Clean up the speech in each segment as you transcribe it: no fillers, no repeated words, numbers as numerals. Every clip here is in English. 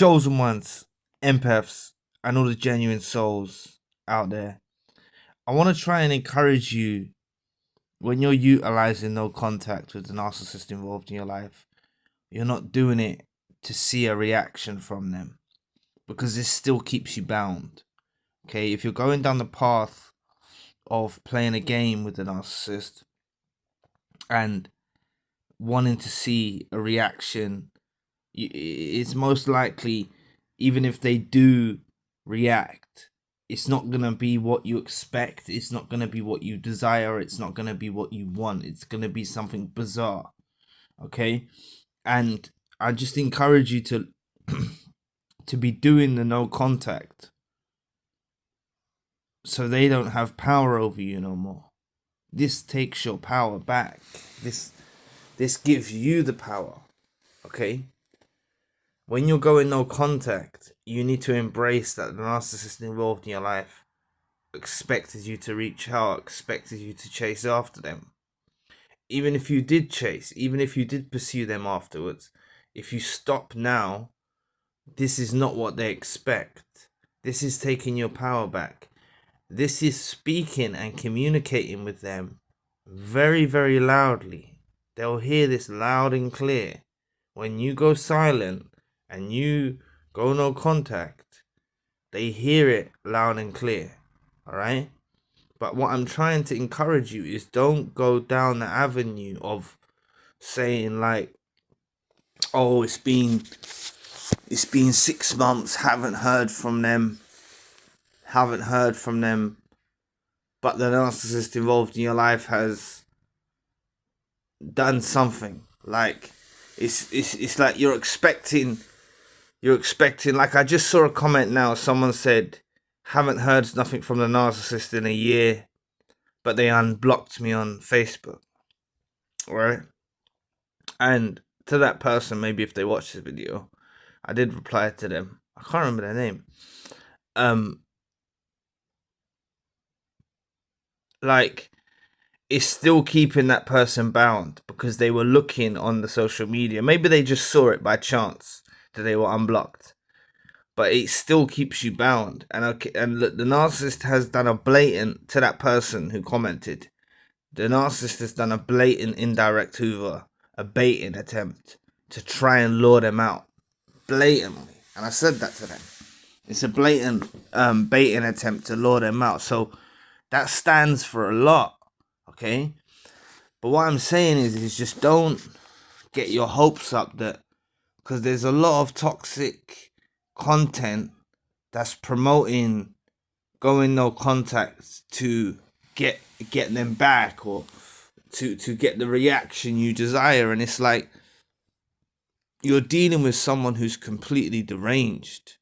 chosen ones, empaths, and all the genuine souls out there. I want to try and encourage you when you're utilizing no contact with the narcissist involved in your life. You're not doing it to see a reaction from them, because this still keeps you bound. Okay, if you're going down the path of playing a game with the narcissist and wanting to see a reaction, it's most likely, even if they do react, it's not going to be what you expect. It's not going to be what you desire. It's not going to be what you want. It's going to be something bizarre. Okay, and I just encourage you to to be doing the no contact, so they don't have power over you no more. This takes your power back. This gives you the power. Okay, when you're going no contact, you need to embrace that the narcissist involved in your life expected you to reach out, expected you to chase after them. Even if you did chase, even if you did pursue them afterwards, if you stop now, this is not what they expect. This is taking your power back. This is speaking and communicating with them very, very loudly. They'll hear this loud and clear. When you go silent and you go no contact, they hear it loud and clear. Alright? But what I'm trying to encourage you is, don't go down the avenue of saying like, oh, it's been 6 months, haven't heard from them, but the narcissist involved in your life has done something. Like, it's like you're expecting, like, I just saw a comment now, someone said, haven't heard nothing from the narcissist in a year, but they unblocked me on Facebook. Right? And to that person, maybe if they watch this video, I did reply to them. I can't remember their name. Like, it's still keeping that person bound because they were looking on the social media. Maybe they just saw it by chance that they were unblocked, but it still keeps you bound. And look, the narcissist has done a blatant, to that person who commented, the narcissist has done a blatant indirect hoover, a baiting attempt to try and lure them out blatantly. And I said that to them. It's a blatant baiting attempt to lure them out. So that stands for a lot. Okay, but what I'm saying is just don't get your hopes up, that because there's a lot of toxic content that's promoting going no contact to get them back, or to get the reaction you desire. And it's like, you're dealing with someone who's completely deranged.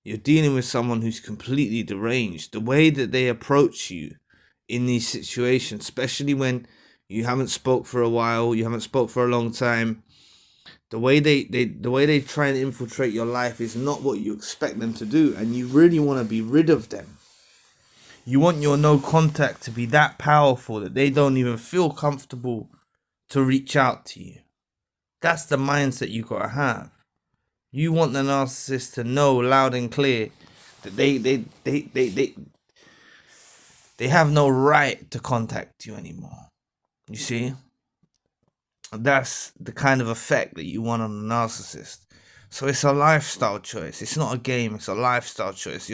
You're dealing with someone who's completely deranged. The way that they approach you in these situations, especially when you haven't spoke for a while, you haven't spoke for a long time, the way they try and infiltrate your life is not what you expect them to do, and you really want to be rid of them. You want your no contact to be that powerful that they don't even feel comfortable to reach out to you. That's the mindset you gotta have. You want the narcissist to know loud and clear that they have no right to contact you anymore. You see? That's the kind of effect that you want on a narcissist. So it's a lifestyle choice. It's not a game, it's a lifestyle choice.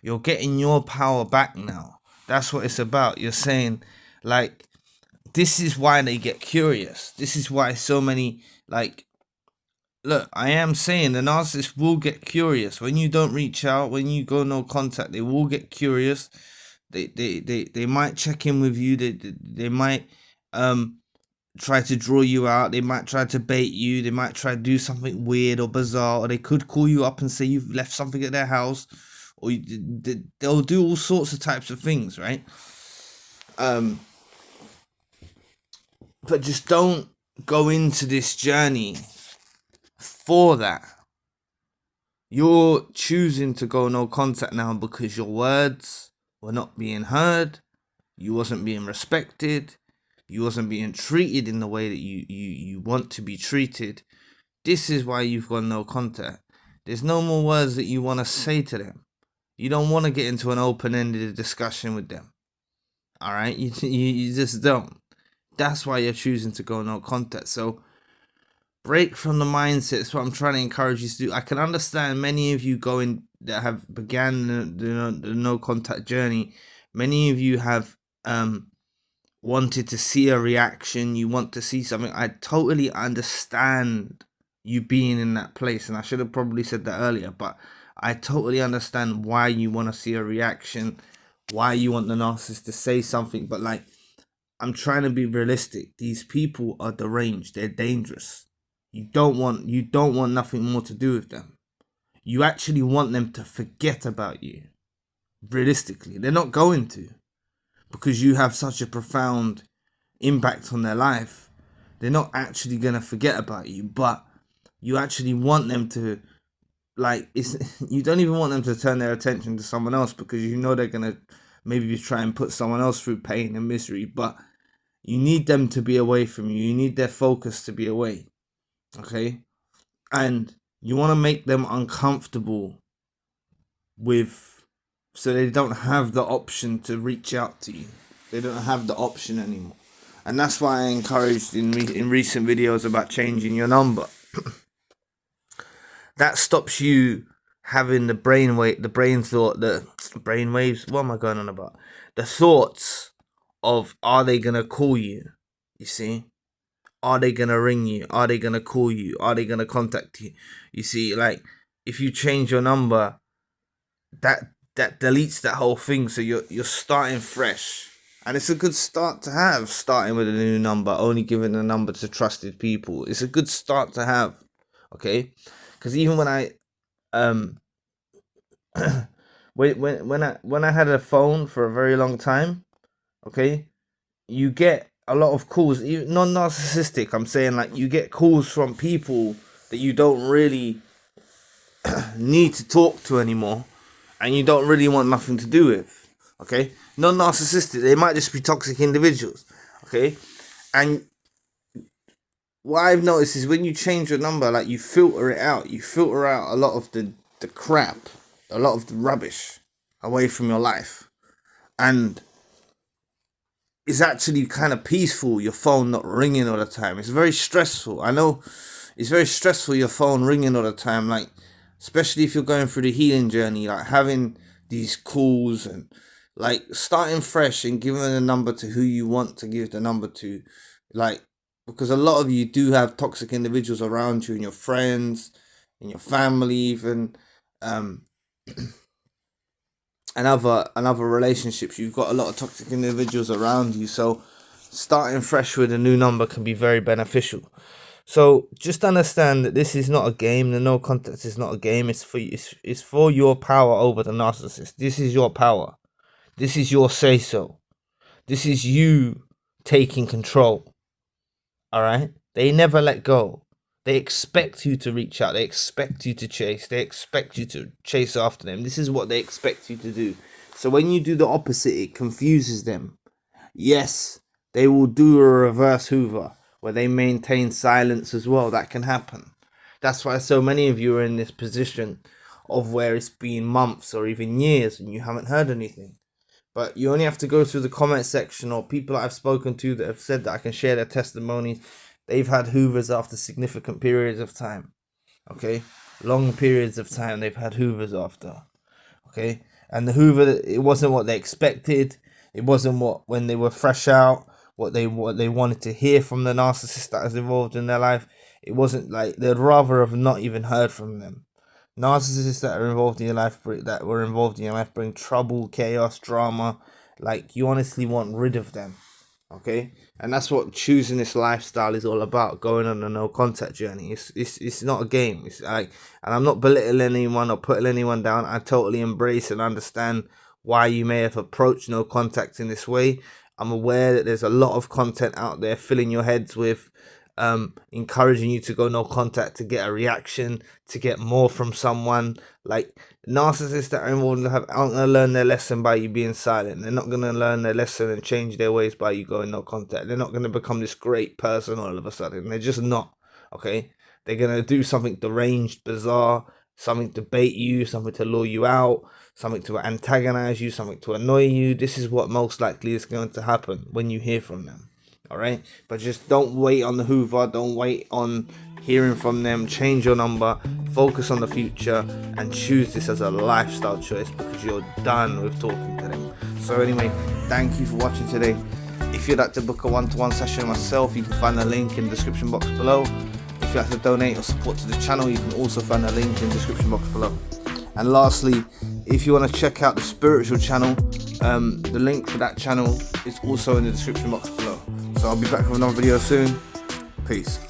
You're getting your power back now. That's what it's about. You're saying, like, this is why they get curious. This is why so many, like, look, I am saying the narcissist will get curious. When you don't reach out, when you go no contact, they will get curious. They might check in with you. They might try to draw you out. They might try to bait you. They might try to do something weird or bizarre. Or they could call you up and say you've left something at their house. Or they'll do all sorts of types of things, right? But just don't go into this journey for that. You're choosing to go no contact now because your words were not being heard. You wasn't being respected. You wasn't being treated in the way that you want to be treated. This is why you've gone no contact. There's no more words that you want to say to them. You don't want to get into an open-ended discussion with them. All right, you just don't. That's why you're choosing to go no contact. So break from the mindset. That's what I'm trying to encourage you to do. I can understand many of you going that have began the no contact journey. Many of you have wanted to see a reaction. You want to see something. I totally understand you being in that place, and I should have probably said that earlier, but I totally understand why you want to see a reaction, why you want the narcissist to say something. But like, I'm trying to be realistic. These people are deranged. They're dangerous. You don't want nothing more to do with them. You actually want them to forget about you. Realistically, they're not going to, because you have such a profound impact on their life. They're not actually going to forget about you, but you actually want them to, like, you don't even want them to turn their attention to someone else, because you know they're going to maybe try and put someone else through pain and misery, but you need them to be away from you. You need their focus to be away, okay? And you want to make them uncomfortable with, so they don't have the option to reach out to you. They don't have the option anymore. And that's why I encouraged in recent videos about changing your number. That stops you having the brain thought, the brain waves. What am I going on about? The thoughts of, are they gonna call you? You see, are they gonna ring you? Are they gonna call you? Are they gonna contact you? You see, like, if you change your number, that deletes that whole thing. So you're starting fresh. And it's a good start to have, starting with a new number, only giving the number to trusted people. It's a good start to have, okay? Because even when I when I had a phone for a very long time, okay, you get a lot of calls, even non-narcissistic. I'm saying, like, you get calls from people that you don't really need to talk to anymore, and you don't really want nothing to do with. Okay, non-narcissistic, they might just be toxic individuals. Okay, and what I've noticed is when you change your number, like, you filter it out. You filter out a lot of the crap, a lot of the rubbish away from your life, and it's actually kind of peaceful. Your phone not ringing all the time. It's very stressful. I know it's very stressful. Your phone ringing all the time, like, especially if you're going through the healing journey, like having these calls and, like, starting fresh and giving a number to who you want to give the number to, like, because a lot of you do have toxic individuals around you, and your friends, and your family, even, and other relationships. You've got a lot of toxic individuals around you, so starting fresh with a new number can be very beneficial. So just understand that this is not a game. The no contact is not a game. It's for your power over the narcissist. This is your power. This is your say so. This is you taking control. All right? They never let go. They expect you to reach out. They expect you to chase. They expect you to chase after them. This is what they expect you to do. So when you do the opposite, it confuses them. Yes, they will do a reverse Hoover, where they maintain silence as well. That can happen. That's why so many of you are in this position of where it's been months or even years and you haven't heard anything. But you only have to go through the comment section, or people that I've spoken to that have said that I can share their testimonies. They've had Hoovers after significant periods of time. Okay? Long periods of time they've had Hoovers after. Okay? And the Hoover, it wasn't what they expected. It wasn't what, when they were fresh out, what they wanted to hear from the narcissist that was involved in their life. It wasn't, like, they'd rather have not even heard from them. Narcissists that are involved in your life, that were involved in your life, bring trouble, chaos, drama. Like, you honestly want rid of them. Okay? And that's what choosing this lifestyle is all about, going on a no contact journey. It's not a game. It's like, and I'm not belittling anyone or putting anyone down. I totally embrace and understand why you may have approached no contact in this way. I'm aware that there's a lot of content out there filling your heads with encouraging you to go no contact, to get a reaction, to get more from someone. Like, narcissists that are involved aren't going to learn their lesson by you being silent. They're not going to learn their lesson and change their ways by you going no contact. They're not going to become this great person all of a sudden. They're just not. Okay? They're going to do something deranged, bizarre, something to bait you, something to lure you out, something to antagonize you, something to annoy you. This is what most likely is going to happen when you hear from them. All right, but just don't wait on the Hoover. Don't wait on hearing from them. Change your number, focus on the future, and choose this as a lifestyle choice, because you're done with talking to them. So anyway, thank you for watching today. If you'd like to book a one-to-one session with myself, you can find the link in the description box below. If you'd like to donate or support to the channel, you can also find the link in the description box below. And lastly, if you want to check out the spiritual channel, the link for that channel is also in the description box below. So I'll be back with another video soon. Peace.